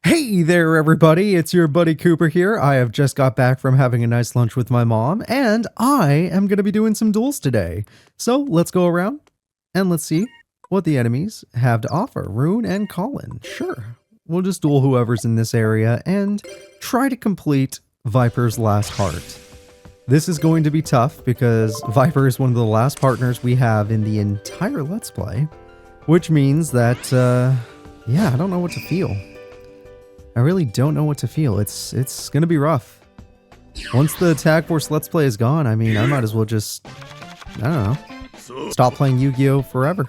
Hey there, everybody. It's your buddy Cooper here. I have just got back from having a nice lunch with my mom, and I am going to be doing some duels today. So let's go around and let's see what the enemies have to offer. Rune and Colin. Sure. We'll just duel whoever's in this area and try to complete Viper's last heart. This is going to be tough because Viper is one of the last partners we have in the entire Let's Play, which means that, yeah, I don't know what to feel. I really don't know what to feel. It's gonna be rough. Once the Tag Force Let's Play is gone, I mean, I might as well just, I don't know, stop playing Yu-Gi-Oh! Forever.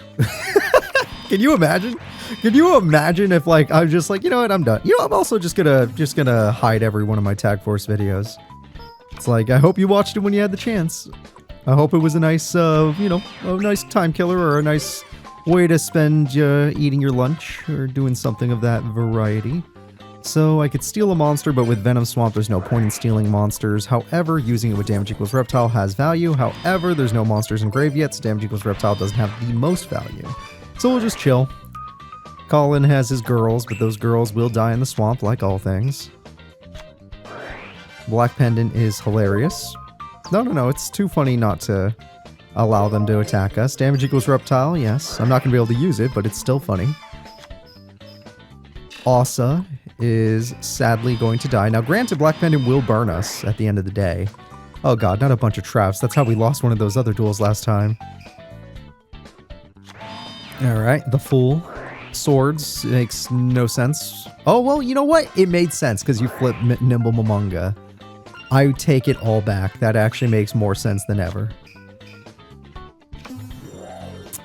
Can you imagine? Can you imagine if, like, I was just like, you know what, I'm done. You know, I'm also just gonna hide every one of my Tag Force videos. It's like, I hope you watched it when you had the chance. I hope it was a nice, you know, a nice time killer or a nice way to spend eating your lunch or doing something of that variety. So I could steal a monster, but with Venom Swamp there's no point in stealing monsters. However, using it with damage equals reptile has value. However, there's no monsters in grave yet, so damage equals reptile doesn't have the most value. So we'll just chill. Colin has his girls, but those girls will die in the swamp like all things. Black Pendant is hilarious. No, it's too funny not to allow them to attack us. Damage equals reptile, yes. I'm not going to be able to use it, but it's still funny. Asa is sadly going to die. Now, granted, Black Pendant will burn us at the end of the day. Oh god, not a bunch of traps. That's how we lost one of those other duels last time. Alright, the Fool. Swords makes no sense. Oh, well, you know what? It made sense because you flip Nimble Momonga. I take it all back. That actually makes more sense than ever.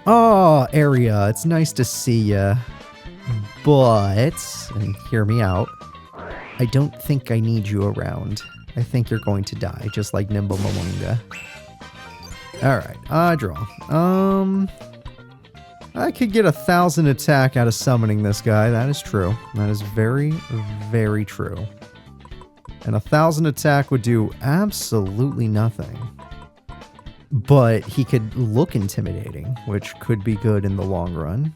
Oh, Area. It's nice to see ya. But, and hear me out, I don't think I need you around. I think you're going to die, just like Nimble Momonga. Alright, I draw. I could get 1,000 attack out of summoning this guy. That is true. That is very, very true. And 1,000 attack would do absolutely nothing. But he could look intimidating, which could be good in the long run.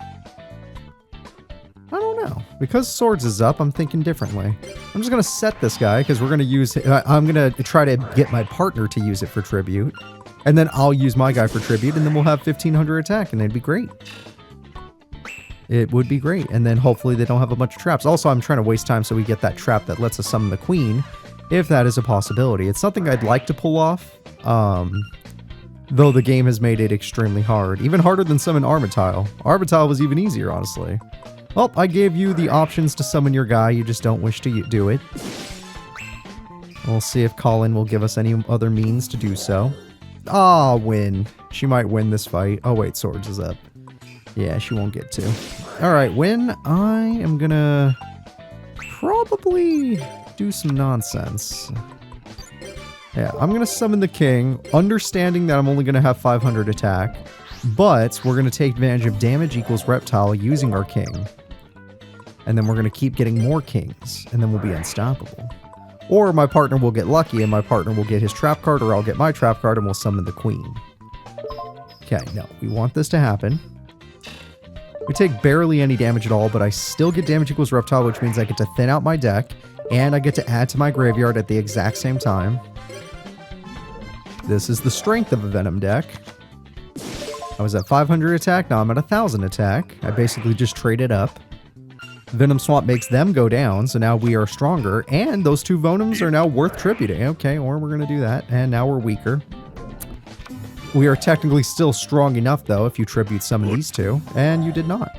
I don't know. Because swords is up, I'm thinking differently. I'm just going to set this guy because we're going to use... I'm going to try to get my partner to use it for tribute. And then I'll use my guy for tribute and then we'll have 1,500 attack and it'd be great. It would be great. And then hopefully they don't have a bunch of traps. Also, I'm trying to waste time so we get that trap that lets us summon the queen, if that is a possibility. It's something I'd like to pull off, though the game has made it extremely hard. Even harder than summon Armitile. Armitile was even easier, honestly. Well, I gave you the options to summon your guy, you just don't wish to do it. We'll see if Colin will give us any other means to do so. Ah, win. She might win this fight. Oh wait, swords is up. Yeah, she won't get to. Alright, win. I am gonna probably do some nonsense. Yeah, I'm gonna summon the king, understanding that I'm only gonna have 500 attack, but we're gonna take advantage of damage equals reptile using our king. And then we're going to keep getting more kings, and then we'll be unstoppable. Or my partner will get lucky, and my partner will get his trap card, or I'll get my trap card, and we'll summon the queen. Okay, no, we want this to happen. We take barely any damage at all, but I still get damage equals reptile, which means I get to thin out my deck, and I get to add to my graveyard at the exact same time. This is the strength of a Venom deck. I was at 500 attack, now I'm at 1,000 attack. I basically just traded up. Venom Swamp makes them go down, so now we are stronger, and those two Venoms are now worth tributing. Okay, or we're going to do that, and now we're weaker. We are technically still strong enough, though, if you tribute summon these two, and you did not.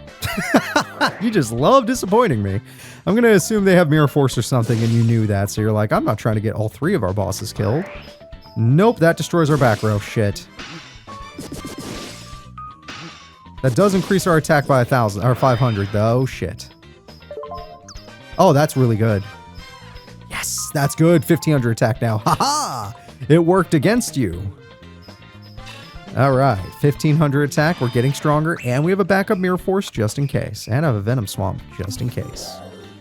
You just love disappointing me. I'm going to assume they have Mirror Force or something, and you knew that, so you're like, I'm not trying to get all 3 of our bosses killed. Nope, that destroys our back row. Shit. That does increase our attack by 1,000, or 500, though. Shit. Oh, that's really good. Yes, that's good. 1,500 attack now. Haha! It worked against you. Alright, 1,500 attack. We're getting stronger. And we have a backup Mirror Force just in case. And I have a Venom Swamp just in case.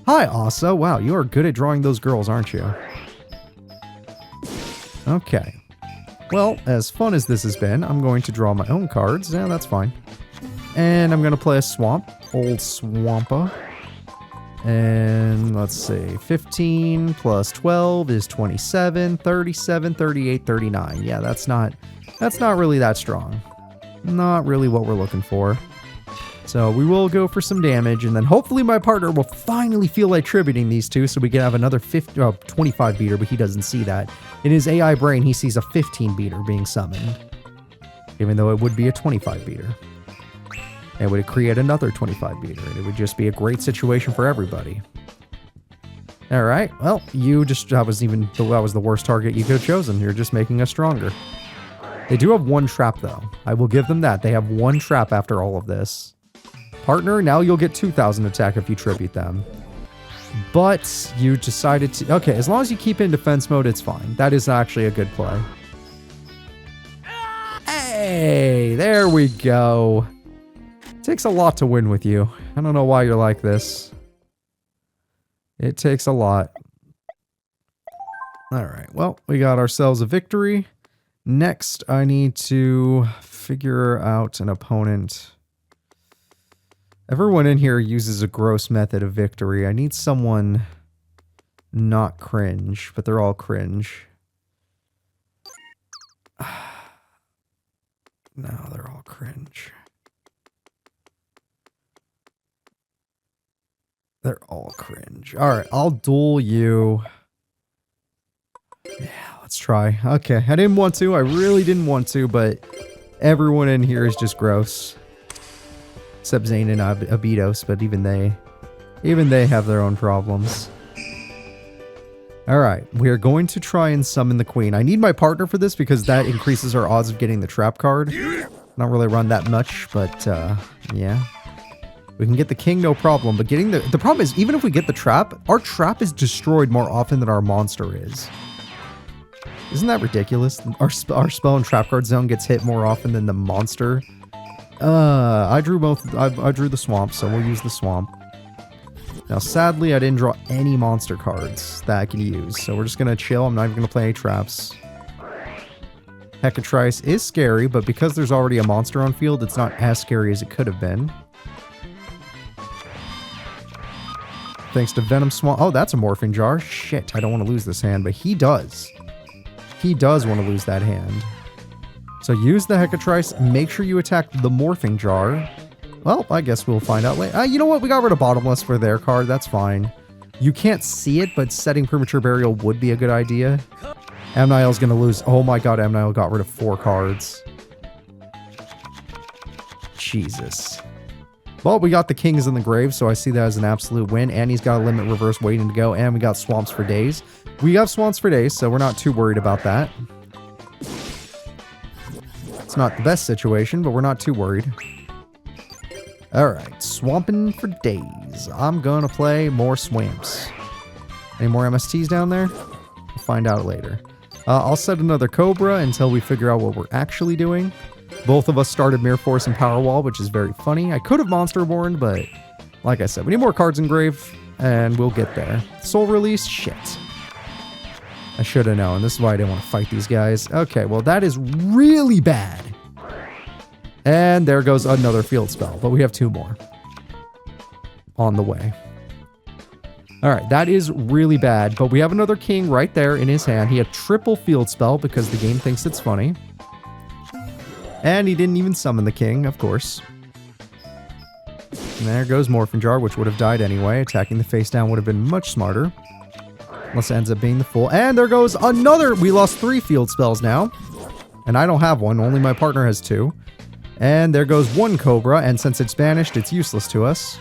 Hi, Asa. Wow, you are good at drawing those girls, aren't you? Okay. Well, as fun as this has been, I'm going to draw my own cards. Yeah, that's fine. And I'm going to play a Swamp. Old Swampa. And let's see, 15 plus 12 is 27, 37, 38, 39. Yeah, that's not really that strong. Not really what we're looking for. So we will go for some damage, and then hopefully my partner will finally feel like tributing these two so we can have another 25 beater, but he doesn't see that. In his AI brain, he sees a 15 beater being summoned, even though it would be a 25 beater. It would create another 25 beater, and it would just be a great situation for everybody. All right, well, that was the worst target you could have chosen. You're just making us stronger. They do have one trap, though. I will give them that. They have one trap after all of this. Partner, now you'll get 2,000 attack if you tribute them. But you decided to... Okay, as long as you keep in defense mode, it's fine. That is actually a good play. Hey, there we go. Takes a lot to win with you. I don't know why you're like this. It takes a lot. Alright, well, we got ourselves a victory. Next, I need to figure out an opponent. Everyone in here uses a gross method of victory. I need someone not cringe, but they're all cringe. No, they're all cringe. They're all cringe. Alright, I'll duel you. Yeah, let's try. Okay, I didn't want to. I really didn't want to, but everyone in here is just gross. Except Zane and Abidos, but even they have their own problems. Alright, we are going to try and summon the queen. I need my partner for this because that increases our odds of getting the trap card. Not really run that much, but yeah. We can get the king, no problem, but getting the problem is, even if we get the trap, our trap is destroyed more often than our monster is. Isn't that ridiculous? Our spell and trap card zone gets hit more often than the monster. I drew both. I drew the swamp, so we'll use the swamp. Now, sadly, I didn't draw any monster cards that I can use, so we're just gonna chill. I'm not even gonna play any traps. Hecatrice is scary, but because there's already a monster on field, it's not as scary as it could have been. Thanks to Venom Swamp. Oh, that's a Morphing Jar. Shit, I don't want to lose this hand, but he does. He does want to lose that hand. So use the Hecatrice. Make sure you attack the Morphing Jar. Well, I guess we'll find out later. You know what? We got rid of Bottomless for their card. That's fine. You can't see it, but setting Premature Burial would be a good idea. Amnael's going to lose. Oh my god, Amnael got rid of 4 cards. Jesus. Well, we got the kings in the grave, so I see that as an absolute win. And he's got a limit reverse waiting to go. And we got swamps for days. We have swamps for days, so we're not too worried about that. It's not the best situation, but we're not too worried. Alright, swamping for days. I'm gonna play more swamps. Any more MSTs down there? We'll find out later. I'll set another Cobra until we figure out what we're actually doing. Both of us started Mirror Force and Power Wall, which is very funny. I could have Monster Born, but like I said, we need more cards in Grave, and we'll get there. Soul Release? Shit. I should have known. This is why I didn't want to fight these guys. Okay, well, that is really bad. And there goes another field spell, but we have 2 more on the way. Alright, that is really bad, but we have another king right there in his hand. He had triple field spell because the game thinks it's funny. And he didn't even summon the king, of course. And there goes Morphing Jar, which would have died anyway. Attacking the face down would have been much smarter. Unless it ends up being the full. And there goes another! We lost 3 field spells now. And I don't have one, only my partner has 2. And there goes 1 Cobra, and since it's banished, it's useless to us.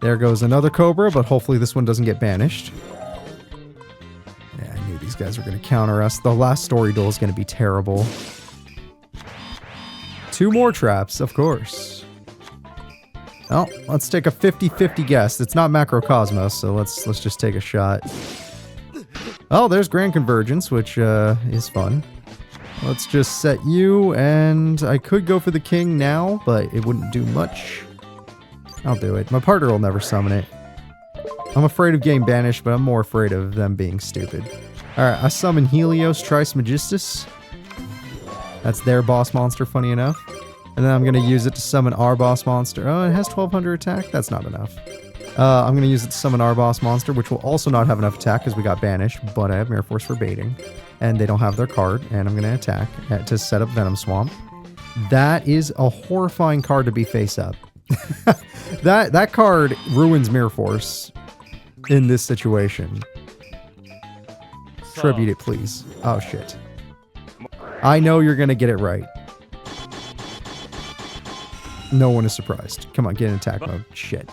There goes another Cobra, but hopefully this one doesn't get banished. Yeah, I knew these guys were going to counter us. The last story duel is going to be terrible. 2 more traps, of course. Well, let's take a 50-50 guess. It's not Macrocosmos, so let's just take a shot. Oh, there's Grand Convergence, which is fun. Let's just set you, and I could go for the king now, but it wouldn't do much. I'll do it. My partner will never summon it. I'm afraid of getting banished, but I'm more afraid of them being stupid. Alright, I summon Helios Trismegistus. That's their boss monster, funny enough. And then I'm going to use it to summon our boss monster. Oh, it has 1200 attack? That's not enough. I'm going to use it to summon our boss monster, which will also not have enough attack because we got banished, but I have Mirror Force for baiting. And they don't have their card, and I'm going to attack to set up Venom Swamp. That is a horrifying card to be face up. That card ruins Mirror Force in this situation. Tribute it, please. Oh, shit. I know you're going to get it right. No one is surprised. Come on, get in attack mode. Shit.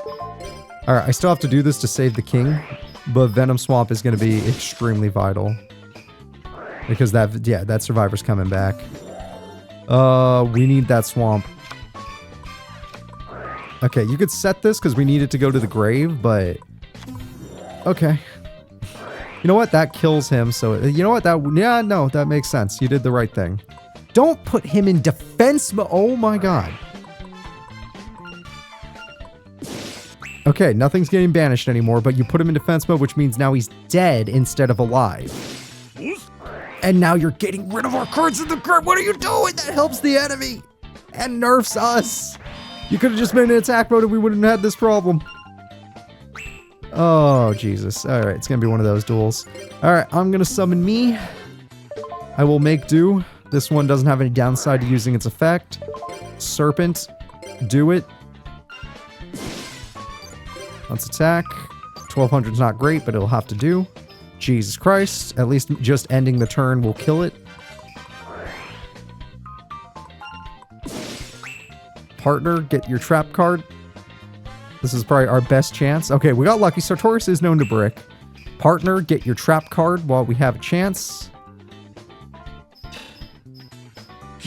Alright, I still have to do this to save the king, but Venom Swamp is going to be extremely vital. Because that survivor's coming back. We need that swamp. Okay, you could set this because we need it to go to the grave, but... Okay. You know what? That kills him, so... You know what? Yeah, no, that makes sense. You did the right thing. Don't put him in defense mode. Oh my god. Okay, nothing's getting banished anymore, but you put him in defense mode, which means now he's dead instead of alive. And now you're getting rid of our cards in the grave. What are you doing? That helps the enemy and nerfs us. You could have just made an attack mode and we wouldn't have had this problem. Oh, Jesus. All right, it's going to be one of those duels. All right, I'm going to summon me. I will make do. This one doesn't have any downside to using its effect. Serpent. Do it. Let's attack. 1200's not great, but it'll have to do. Jesus Christ. At least just ending the turn will kill it. Partner, get your trap card. This is probably our best chance. Okay, we got lucky. Sartorius is known to brick. Partner, get your trap card while we have a chance.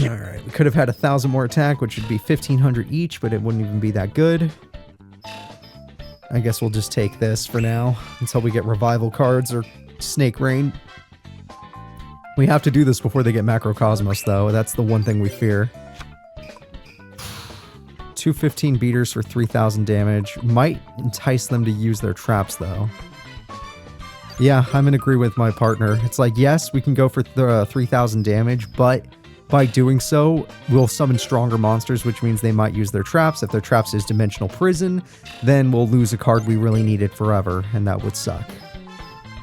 Alright, we could have had 1,000 more attack, which would be 1,500 each, but it wouldn't even be that good. I guess we'll just take this for now until we get revival cards or Snake Rain. We have to do this before they get Macrocosmos, though. That's the one thing we fear. 215 beaters for 3,000 damage. Might entice them to use their traps, though. Yeah, I'm in agree with my partner. It's like, yes, we can go for 3,000 damage, but by doing so, we'll summon stronger monsters, which means they might use their traps. If their traps is Dimensional Prison, then we'll lose a card we really needed forever, and that would suck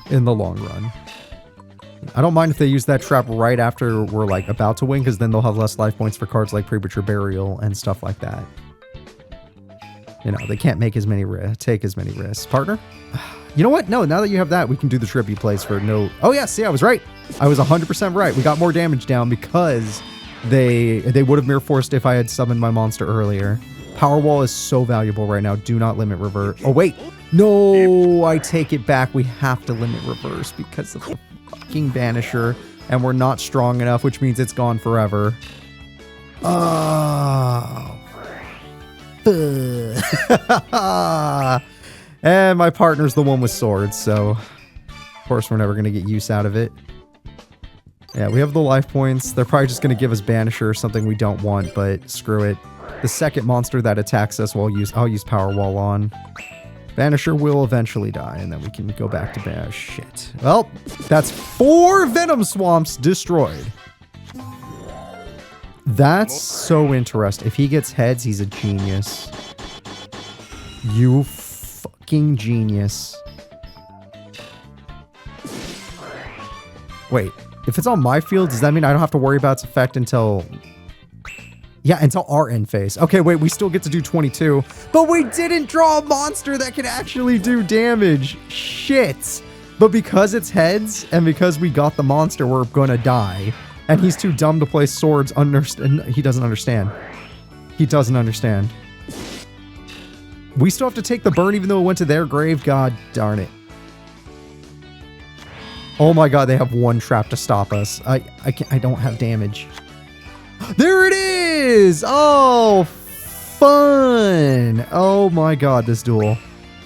in the long run. I don't mind if they use that trap right after we're like about to win, because then they'll have less life points for cards like Premature Burial and stuff like that. You know, they can't make as many take as many risks. Partner? You know what? No, now that you have that, we can do the tribute plays for no... Oh, yeah, see, I was right. I was 100% right. We got more damage down because they would have Mirror Forced if I had summoned my monster earlier. Power Wall is so valuable right now. Do not limit reverse. Oh, wait. No, I take it back. We have to limit reverse because of the fucking Banisher, and we're not strong enough, which means it's gone forever. Oh... And my partner's the one with swords, so of course we're never going to get use out of it. Yeah, we have the life points. They're probably just going to give us Banisher or something we don't want, but screw it. The second monster that attacks us, I'll use Power Wall on. Banisher will eventually die, and then we can go back to Bash. Shit. Well, that's 4 Venom Swamps destroyed. That's so interesting. If he gets heads, he's a genius. You fucking genius. Wait, if it's on my field, does that mean I don't have to worry about its effect until... Yeah, until our end phase. Okay, wait, we still get to do 22. But we didn't draw a monster that can actually do damage. Shit. But because it's heads, and because we got the monster, we're gonna die. And he's too dumb to play swords. He doesn't understand. He doesn't understand. We still have to take the burn even though it went to their grave. God darn it. Oh my god, they have one trap to stop us. I don't have damage. There it is! Oh, fun! Oh my god, this duel.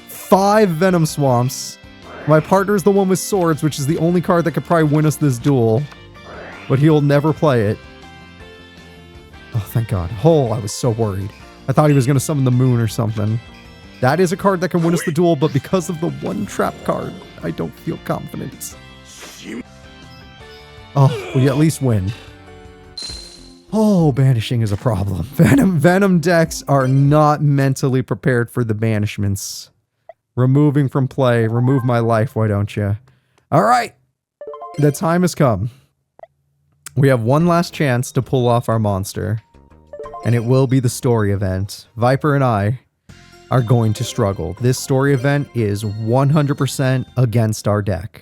5 Venom Swamps. My partner's the one with swords, which is the only card that could probably win us this duel. But he'll never play it. Oh, thank god. Oh, I was so worried. I thought he was going to summon the moon or something. That is a card that can win us the duel, but because of the one trap card, I don't feel confident. Oh, we at least win. Oh, banishing is a problem. Venom decks are not mentally prepared for the banishments. Removing from play. Remove my life, why don't you? Alright. The time has come. We have one last chance to pull off our monster. And it will be the story event. Viper and I are going to struggle. This story event is 100% against our deck.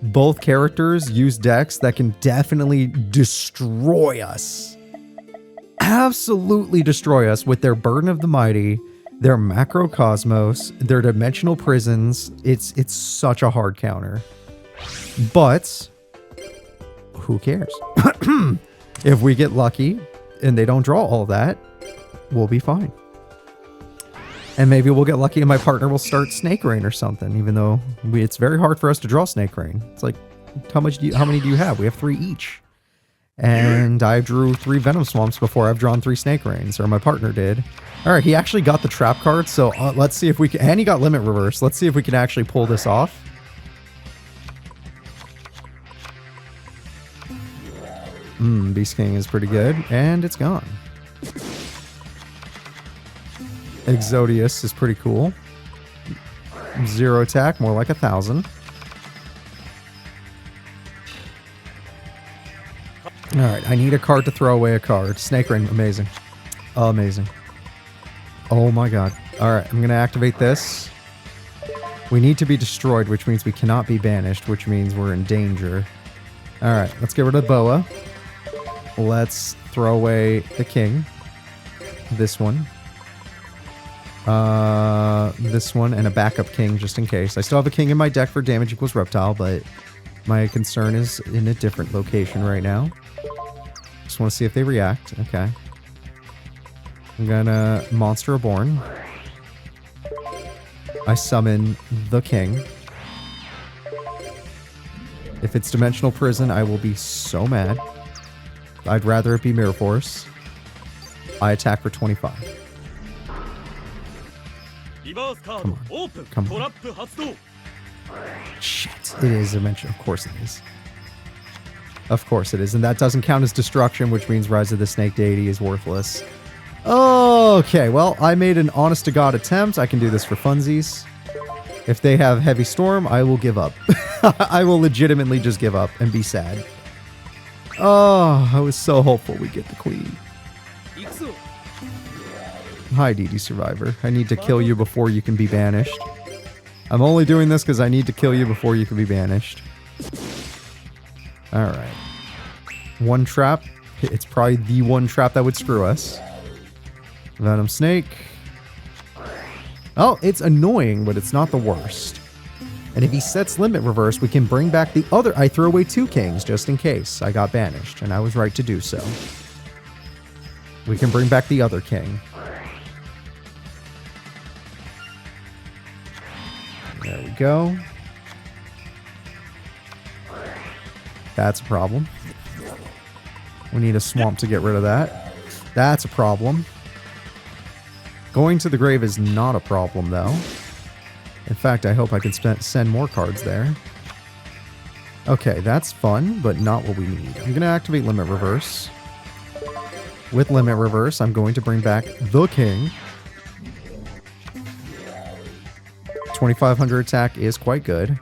Both characters use decks that can definitely destroy us. Absolutely destroy us with their Burden of the Mighty, their Macrocosmos, their Dimensional Prisons. It's such a hard counter. But who cares? If we get lucky and they don't draw all that, we'll be fine. And maybe we'll get lucky and my partner will start Snake Rain or something, even though it's very hard for us to draw Snake Rain. It's like, how many do you have? We have 3 each. And I drew 3 Venom Swamps before I've drawn 3 Snake Rains, or my partner did. Alright, he actually got the trap card, so let's see if we can, and he got Limit Reverse. Let's see if we can actually pull this off. Beast King is pretty good, and it's gone. Exodius is pretty cool. 0 attack, more like 1,000. Alright, I need a card to throw away a card. Snake Rain, amazing. Amazing. Oh my god. Alright, I'm gonna activate this. We need to be destroyed, which means we cannot be banished, which means we're in danger. Alright, let's get rid of Boa. Let's throw away the king. This one. This one, and a backup king just in case. I still have a king in my deck for damage equals reptile, but my concern is in a different location right now. Just want to see if they react. Okay. I'm gonna Monster Reborn. I summon the king. If it's Dimensional Prison, I will be so mad. I'd rather it be Mirror Force. I attack for 25. Come on. Come on. Shit. It is Dimension. Of course it is. Of course it is. And that doesn't count as destruction, which means Rise of the Snake Deity is worthless. Okay, well, I made an honest-to-God attempt. I can do this for funsies. If they have Heavy Storm, I will give up. I will legitimately just give up and be sad. Oh, I was so hopeful we'd get the queen. Hi, DD Survivor. I need to kill you before you can be banished. I'm only doing this because I need to kill you before you can be banished. Alright. One trap. It's probably the one trap that would screw us. Venom Snake. Oh, it's annoying, but it's not the worst. And if he sets Limit Reverse, we can bring back the other... I threw away 2 kings, just in case I got banished, and I was right to do so. We can bring back the other king. There we go. That's a problem. We need a swamp to get rid of that. That's a problem. Going to the grave is not a problem, though. In fact, I hope I can send more cards there. Okay, that's fun, but not what we need. I'm going to activate Limit Reverse. With Limit Reverse, I'm going to bring back the king. 2500 attack is quite good.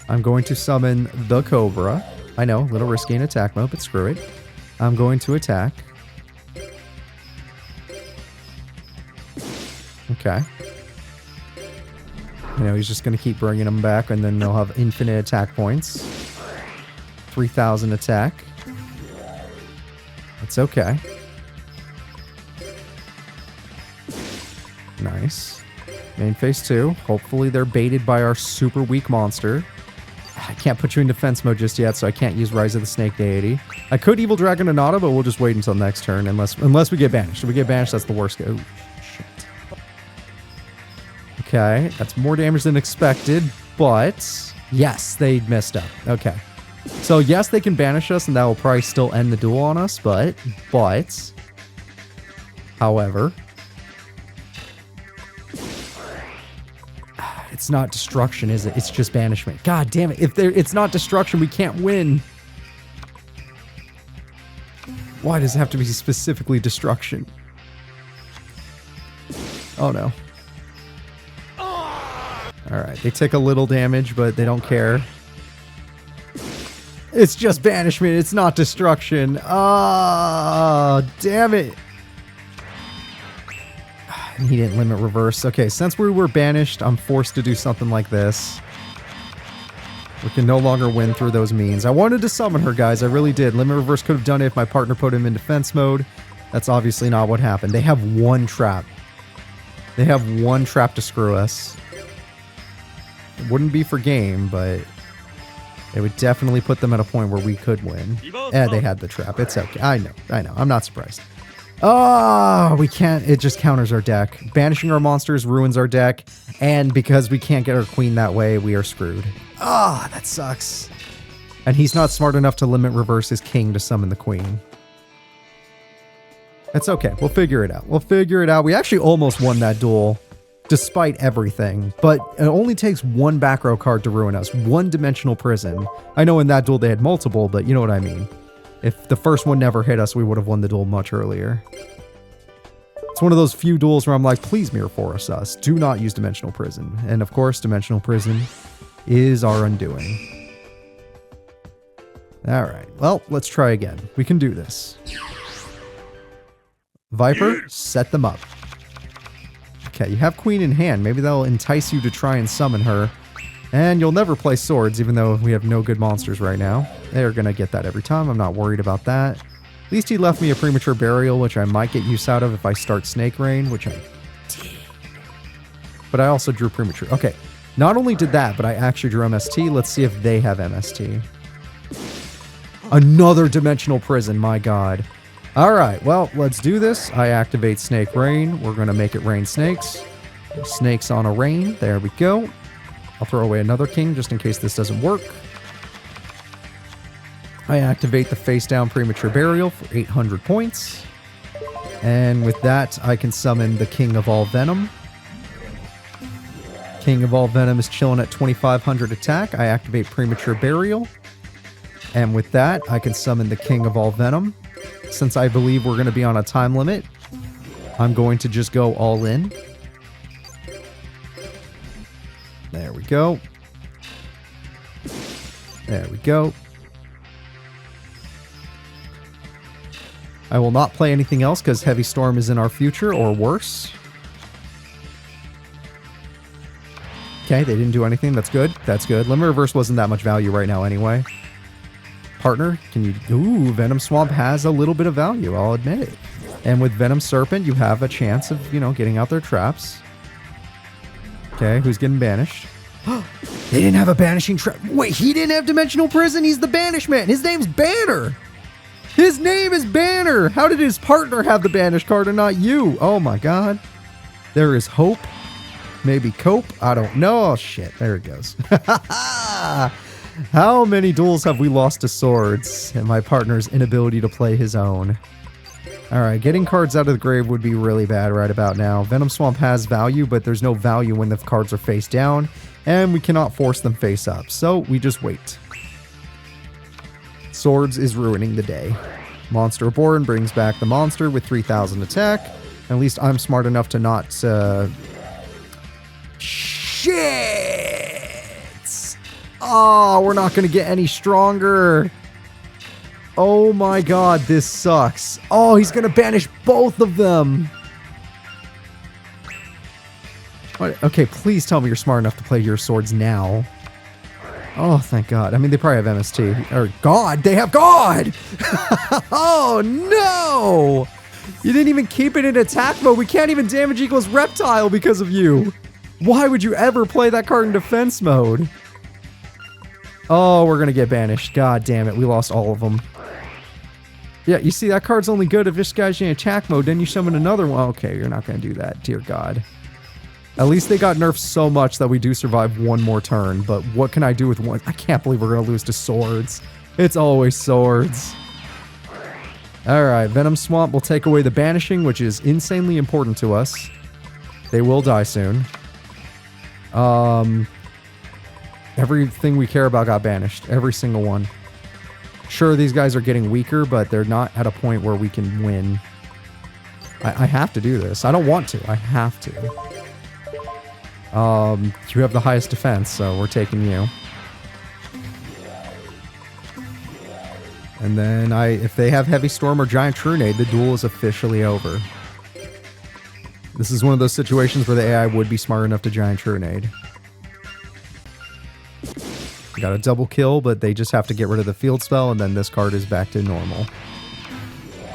I'm going to summon the Cobra. I know, a little risky in attack mode, but screw it. I'm going to attack. Okay. You know, he's just going to keep bringing them back, and then they'll have infinite attack points. 3000 attack. It's okay. Nice. Main phase 2. Hopefully they're baited by our super weak monster. I can't put you in defense mode just yet, so I can't use Rise of the Snake Deity. I could Evil Dragon Anata, but we'll just wait until next turn, unless we get banished. If we get banished, that's the worst. Oh, shit. Okay, that's more damage than expected, but... Yes, they messed up. Okay. So, yes, they can banish us, and that will probably still end the duel on us, but... However... It's not destruction, is it? It's just banishment. God damn it. If it's not destruction, we can't win. Why does it have to be specifically destruction? Oh, no. Alright, they take a little damage, but they don't care. It's just banishment, it's not destruction. Ah, damn it. He didn't limit reverse. Okay, since we were banished, I'm forced to do something like this. We can no longer win through those means. I wanted to summon her, guys. I really did. Limit reverse could have done it if my partner put him in defense mode. That's obviously not what happened. They have one trap. They have one trap to screw us. It wouldn't be for game, but it would definitely put them at a point where we could win. Yeah, they had the trap. It's okay. I know. I'm not surprised. Oh, we can't. It just counters our deck. Banishing our monsters ruins our deck. And because we can't get our queen that way, we are screwed. Ah, that sucks. And he's not smart enough to limit reverse his king to summon the queen. It's okay. We'll figure it out. We'll figure it out. We actually almost won that duel, despite everything. But it only takes one back row card to ruin us. One dimensional prison. I know in that duel they had multiple, but you know what I mean. If the first one never hit us, we would have won the duel much earlier. It's one of those few duels where I'm like, please Mirror Force us. Do not use Dimensional Prison. And of course, Dimensional Prison is our undoing. Alright, well, let's try again. We can do this. Viper, set them up. Okay, you have Queen in hand. Maybe that'll entice you to try and summon her. And you'll never play swords, even though we have no good monsters right now. They're going to get that every time. I'm not worried about that. At least he left me a premature burial, which I might get use out of if I start Snake Rain, which I did. But I also drew premature. Okay, not only did that, but I actually drew MST. Let's see if they have MST. Another Dimensional Prison, my god. Alright, well, let's do this. I activate Snake Rain. We're going to make it rain snakes. Snakes on a rain. There we go. I'll throw away another king just in case this doesn't work. I activate the face down premature burial for 800 points. And with that, I can summon the King of All Venom. King of All Venom is chilling at 2500 attack. I activate premature burial. And with that, I can summon the King of All Venom. Since I believe we're going to be on a time limit, I'm going to just go all in. There we go. There we go. I will not play anything else because Heavy Storm is in our future or worse. Okay, they didn't do anything. That's good. That's good. Limit Reverse wasn't that much value right now anyway. Partner, can you... Ooh, Venom Swamp has a little bit of value, I'll admit it. And with Venom Serpent, you have a chance of, you know, getting out their traps. Okay, who's getting banished? They didn't have a banishing trap. Wait, he didn't have Dimensional Prison? He's the banishment. His name's Banner. His name is Banner. How did his partner have the banish card and not you? Oh my god. There is hope. Maybe cope. I don't know. Oh shit. There it goes. How many duels have we lost to swords and my partner's inability to play his own? Alright, getting cards out of the grave would be really bad right about now. Venom Swamp has value, but there's no value when the cards are face down, and we cannot force them face up, so we just wait. Swords is ruining the day. Monster Born brings back the monster with 3000 attack. At least I'm smart enough to not... Shit! Oh, we're not going to get any stronger. Oh my god, this sucks. Oh, he's going to banish both of them. What? Okay, please tell me you're smart enough to play your swords now. Oh, thank god. I mean, they probably have MST. Or god, they have god! Oh, no! You didn't even keep it in attack mode. We can't even damage equals reptile because of you. Why would you ever play that card in defense mode? Oh, we're going to get banished. God damn it. We lost all of them. Yeah, you see, that card's only good if this guy's in attack mode. Then you summon another one. Okay, you're not going to do that. Dear God. At least they got nerfed so much that we do survive one more turn. But what can I do with one? I can't believe we're going to lose to swords. It's always swords. Alright, Venom Swamp will take away the banishing, which is insanely important to us. They will die soon. Everything we care about got banished. Every single one. Sure, these guys are getting weaker, but they're not at a point where we can win. I have to do this. I don't want to. I have to. You have the highest defense, so we're taking you. And then if they have Heavy Storm or Giant Trunade, the duel is officially over. This is one of those situations where the AI would be smart enough to Giant Trunade. Got a double kill, but they just have to get rid of the field spell, and then this card is back to normal.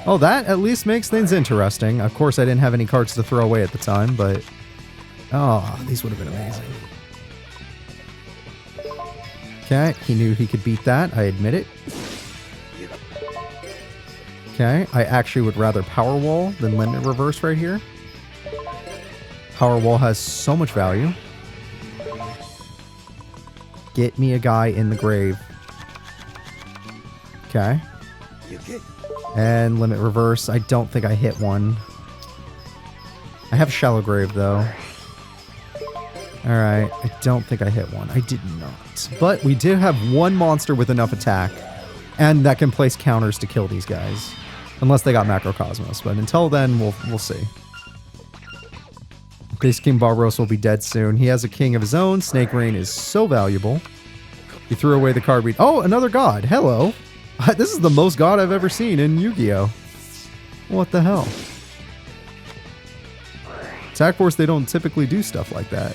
Oh, that at least makes things interesting. Of course, I didn't have any cards to throw away at the time, but... Oh, these would have been amazing. Okay, he knew he could beat that. I admit it. Okay, I actually would rather Power Wall than Limit Reverse right here. Power Wall has so much value. Get me a guy in the grave. Okay. And Limit Reverse. I don't think I hit one. I have Shallow Grave, though. Alright, I don't think I hit one. I did not. But we did have one monster with enough attack. And that can place counters to kill these guys. Unless they got Macrocosmos. But until then, we'll see. Base King Barbaros will be dead soon. He has a king of his own. Snake Rain is so valuable. He threw away the card. Oh, another god. Hello. This is the most god I've ever seen in Yu-Gi-Oh! What the hell? Attack Force, they don't typically do stuff like that.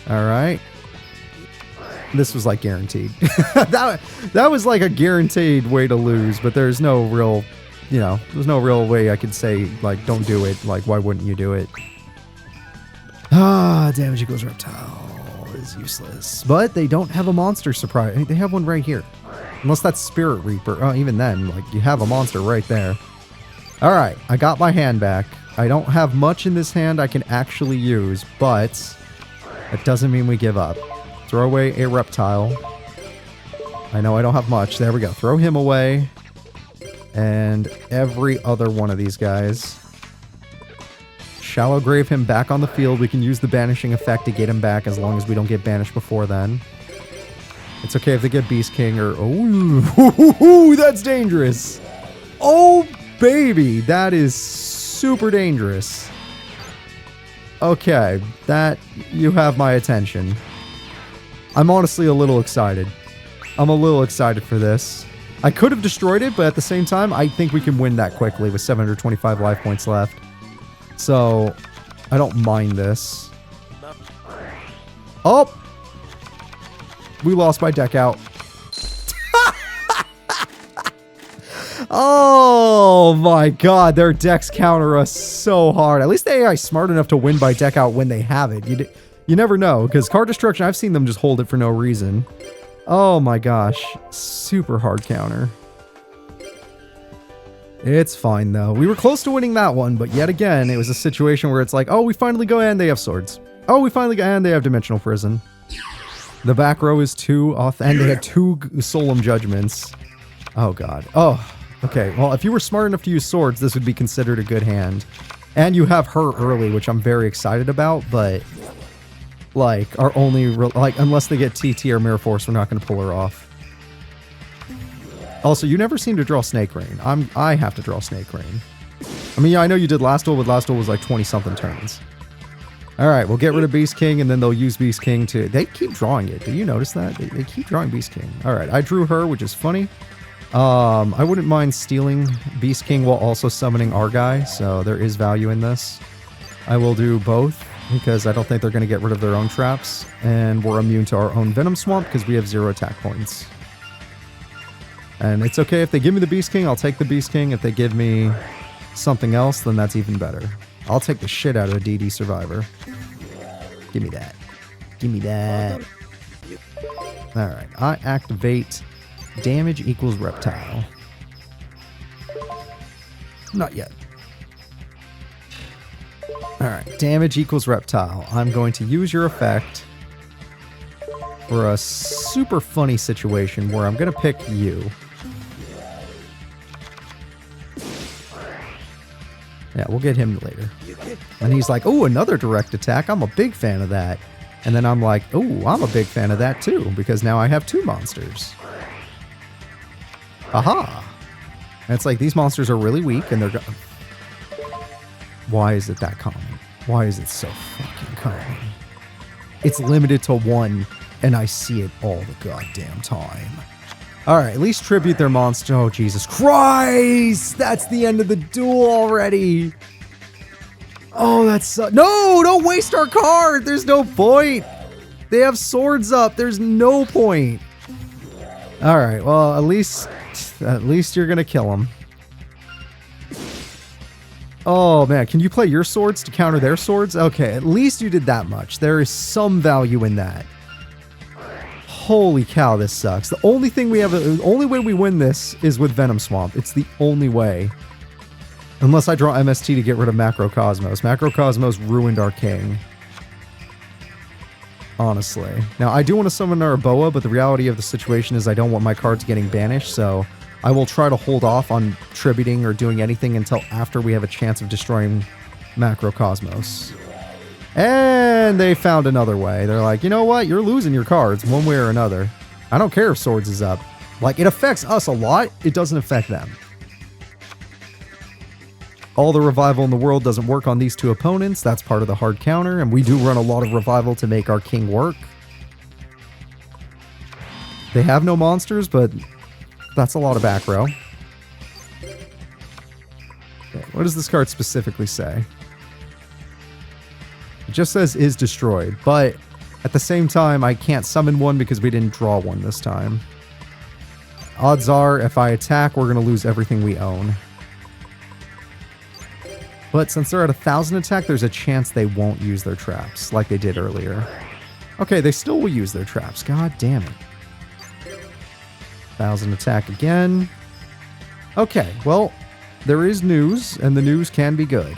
Alright. This was like guaranteed. that was like a guaranteed way to lose, but there's no real... You know, there's no real way I could say, like, don't do it. Like, why wouldn't you do it? Ah, damage equals reptile is useless. But they don't have a monster surprise. They have one right here. Unless that's Spirit Reaper. Oh, even then, like, you have a monster right there. Alright, I got my hand back. I don't have much in this hand I can actually use, but that doesn't mean we give up. Throw away a reptile. I know I don't have much. There we go. Throw him away. And every other one of these guys. Shallow Grave him back on the field. We can use the banishing effect to get him back as long as we don't get banished before then. It's okay if they get Beast King or... Oh, that's dangerous. Oh, baby. That is super dangerous. Okay, that... You have my attention. I'm honestly a little excited. I'm a little excited for this. I could have destroyed it, but at the same time, I think we can win that quickly with 725 life points left. So, I don't mind this. Oh! We lost by deck out. Oh my god, their decks counter us so hard. At least the AI is smart enough to win by deck out when they have it. You never know, because card destruction, I've seen them just hold it for no reason. Oh my gosh. Super hard counter. It's fine though. We were close to winning that one, but yet again, it was a situation where it's like, oh, we finally go and they have swords. Oh, we finally go and they have Dimensional Prison. The back row is 2 off, and they had 2 Solemn Judgments. Oh god. Oh, okay. Well, if you were smart enough to use swords, this would be considered a good hand. And you have her early, which I'm very excited about, but... Like, our only... Like, unless they get TT or Mirror Force, we're not going to pull her off. Also, you never seem to draw Snake Rain. I have to draw Snake Rain. I mean, yeah, I know you did last duel, but last duel was like 20-something turns. Alright, we'll get rid of Beast King, and then they'll use Beast King to... They keep drawing it. Did you notice that? They keep drawing Beast King. Alright, I drew her, which is funny. I wouldn't mind stealing Beast King while also summoning our guy, so there is value in this. I will do both, because I don't think they're going to get rid of their own traps, and we're immune to our own Venom Swamp because we have 0 attack points. And it's okay if they give me the Beast King, I'll take the Beast King. If they give me something else, then that's even better. I'll take the shit out of a DD Survivor. Give me that. Give me that. Alright, I activate damage equals reptile. Not yet. Alright, damage equals reptile. I'm going to use your effect for a super funny situation where I'm going to pick you. Yeah, we'll get him later. And he's like, oh, another direct attack. I'm a big fan of that. And then I'm like, oh, I'm a big fan of that too, because now I have 2 monsters. Aha! And it's like, these monsters are really weak, and they're... Why is it that common? Why is it so fucking coming. It's limited to 1, and I see it all the goddamn time. Alright, at least tribute their monster. Oh, Jesus Christ! That's the end of the duel already! Oh, that's no! Don't waste our card! There's no point! They have swords up. There's no point. Alright, well, at least you're gonna kill them. Oh, man. Can you play your swords to counter their swords? Okay, at least you did that much. There is some value in that. Holy cow, this sucks. The only thing we have, the only way we win this is with Venom Swamp. It's the only way. Unless I draw MST to get rid of Macrocosmos. Macrocosmos ruined our king. Honestly. Now, I do want to summon our Boa, but the reality of the situation is I don't want my cards getting banished, so I will try to hold off on tributing or doing anything until after we have a chance of destroying Macrocosmos. And they found another way. They're like, you know what? You're losing your cards one way or another. I don't care if Swords is up. Like, it affects us a lot. It doesn't affect them. All the revival in the world doesn't work on these two opponents. That's part of the hard counter. And we do run a lot of revival to make our king work. They have no monsters, but that's a lot of back row. Okay, what does this card specifically say? It just says is destroyed, but at the same time, I can't summon one because we didn't draw one this time. Odds are, if I attack, we're going to lose everything we own. But since they're at 1,000 attack, there's a chance they won't use their traps, like they did earlier. Okay, they still will use their traps. God damn it. 1,000 attack again. Okay, well, there is news, and the news can be good.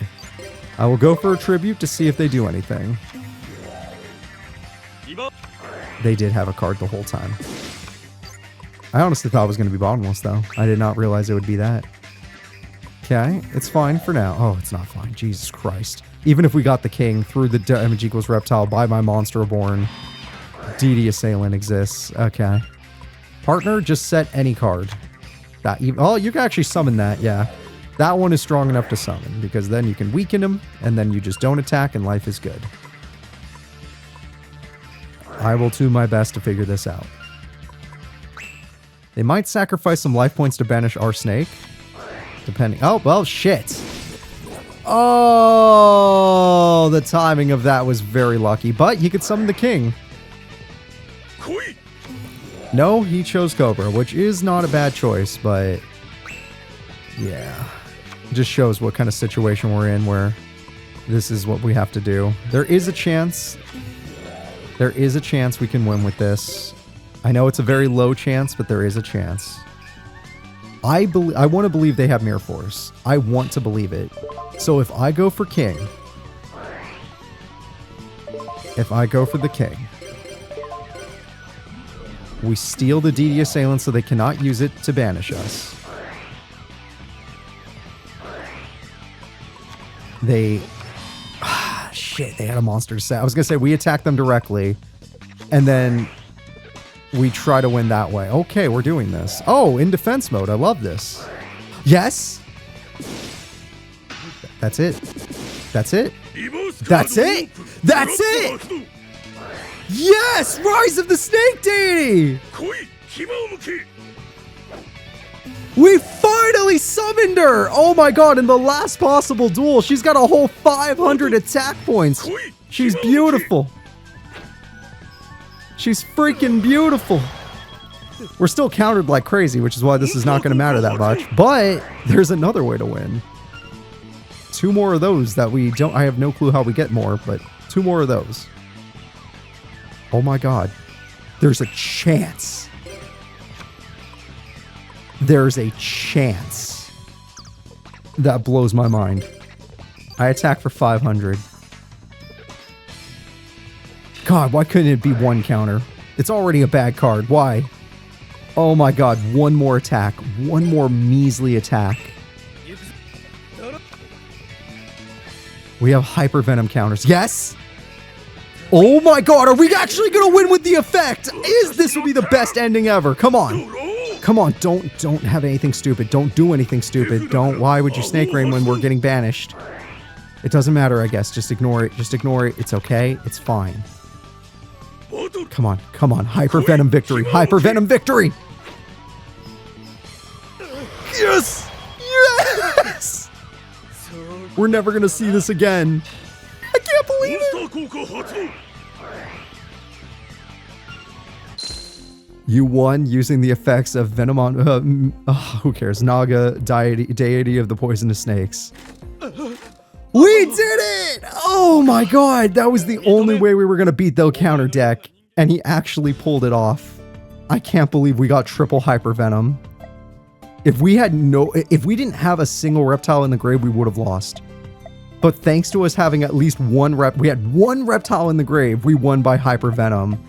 I will go for a tribute to see if they do anything. They did have a card the whole time. I honestly thought it was going to be bottomless, though. I did not realize it would be that. Okay, it's fine for now. Oh, it's not fine. Jesus Christ. Even if we got the king through the damage equals reptile by my monster reborn, DD Assailant exists. Okay. Partner, just set any card. Oh, you can actually summon that, yeah. That one is strong enough to summon, because then you can weaken him, and then you just don't attack, and life is good. I will do my best to figure this out. They might sacrifice some life points to banish our snake. Depending. Oh, well, shit. Oh, the timing of that was very lucky, but he could summon the king. No, he chose Cobra, which is not a bad choice, but yeah. It just shows what kind of situation we're in where this is what we have to do. There is a chance. There is a chance we can win with this. I know it's a very low chance, but there is a chance. I want to believe they have Mirror Force. I want to believe it. So if I go for king, if I go for the king, we steal the DD Assailant so they cannot use it to banish us. Shit, they had a monster set. I was going to say we attack them directly, and then we try to win that way. Okay, we're doing this. Oh, in defense mode. I love this. Yes. That's it. That's it. That's it. That's it. Yes! Rise of the Snake Deity! We finally summoned her! Oh my god, in the last possible duel, she's got a whole 500 attack points. She's beautiful. She's freaking beautiful. We're still countered like crazy, which is why this is not going to matter that much. But there's another way to win. 2 more of those that we don't... I have no clue how we get more, but 2 more of those. Oh my god. There's a chance. There's a chance. That blows my mind. I attack for 500. God, why couldn't it be 1 counter? It's already a bad card. Why? Oh my god, 1 more attack. 1 more measly attack. We have hyper-venom counters. Yes! Oh my god, are we actually gonna win with the effect? This would be the best ending ever. Come on. Come on, don't have anything stupid. Don't do anything stupid. Why would you Snake Rain when we're getting banished? It doesn't matter, I guess. Just ignore it. Just ignore it. It's okay. It's fine. Come on. Come on. Hyper-venom victory. Hyper-venom victory! Yes! Yes! We're never gonna see this again. I can't believe it! You won using the effects of Venom on... who cares? Naga, deity of the poisonous snakes. We did it! Oh my god! That was the only way we were gonna beat the counter deck. And he actually pulled it off. I can't believe we got triple hyper-venom. If we didn't have a single reptile in the grave, we would have lost. But thanks to us having at least one we had one reptile in the grave, we won by hyper-venom.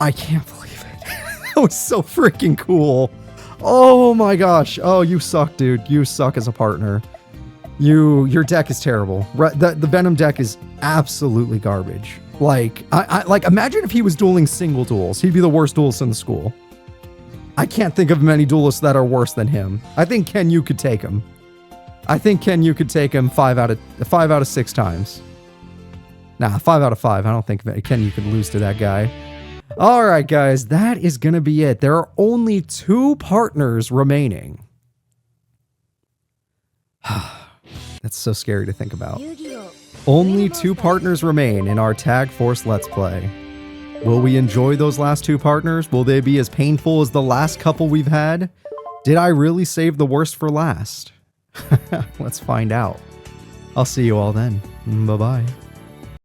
I can't believe it. That was so freaking cool. Oh my gosh. Oh, you suck, dude. You suck as a partner. Your deck is terrible. The Venom deck is absolutely garbage. Like, like, imagine if he was dueling single duels. He'd be the worst duelist in the school. I can't think of many duelists that are worse than him. I think Ken, you could take him. I think Ken, you could take him 5 out of 6 times. Nah, 5 out of 5. I don't think Ken, you could lose to that guy. All right, guys, that is going to be it. There are only 2 partners remaining. That's so scary to think about. Only 2 partners remain in our Tag Force Let's Play. Will we enjoy those last 2 partners? Will they be as painful as the last couple we've had? Did I really save the worst for last? Let's find out. I'll see you all then. Bye-bye.